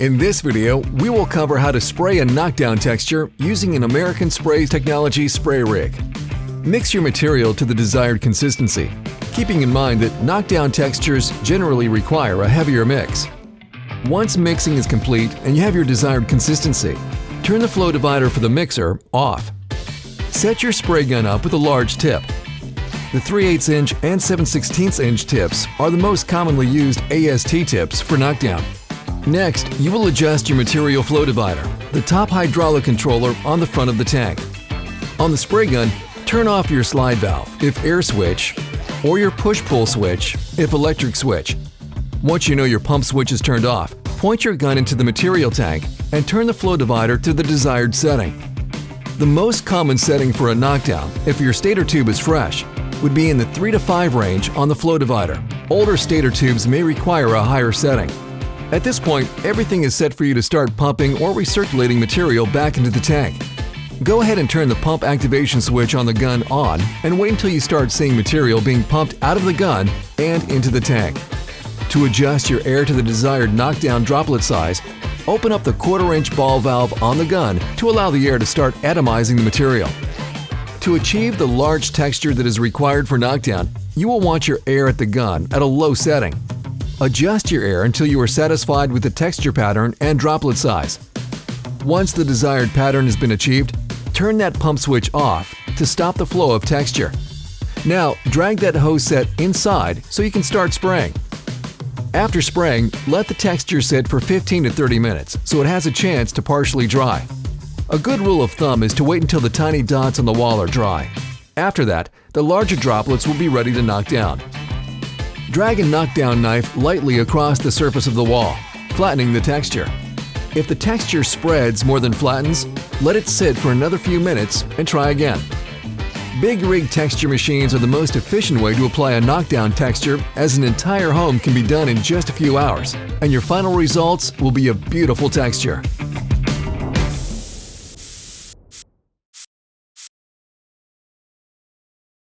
In this video, we will cover how to spray a knockdown texture using an American Spray Technology spray rig. Mix your material to the desired consistency, keeping in mind that knockdown textures generally require a heavier mix. Once mixing is complete and you have your desired consistency, turn the flow divider for the mixer off. Set your spray gun up with a large tip. The 3/8 inch and 7/16 inch tips are the most commonly used AST tips for knockdown. Next, you will adjust your material flow divider, the top hydraulic controller on the front of the tank. On the spray gun, turn off your slide valve if air switch, or your push-pull switch if electric switch. Once you know your pump switch is turned off, point your gun into the material tank and turn the flow divider to the desired setting. The most common setting for a knockdown, if your stator tube is fresh, would be in the 3 to 5 range on the flow divider. Older stator tubes may require a higher setting. At this point, everything is set for you to start pumping or recirculating material back into the tank. Go ahead and turn the pump activation switch on the gun on and wait until you start seeing material being pumped out of the gun and into the tank. To adjust your air to the desired knockdown droplet size, open up the 1/4 inch ball valve on the gun to allow the air to start atomizing the material. To achieve the large texture that is required for knockdown, you will want your air at the gun at a low setting. Adjust your air until you are satisfied with the texture pattern and droplet size. Once the desired pattern has been achieved, turn that pump switch off to stop the flow of texture. Now, drag that hose set inside so you can start spraying. After spraying, let the texture sit for 15 to 30 minutes so it has a chance to partially dry. A good rule of thumb is to wait until the tiny dots on the wall are dry. After that, the larger droplets will be ready to knock down. Drag a knockdown knife lightly across the surface of the wall, flattening the texture. If the texture spreads more than flattens, let it sit for another few minutes and try again. Big rig texture machines are the most efficient way to apply a knockdown texture, as an entire home can be done in just a few hours, and your final results will be a beautiful texture.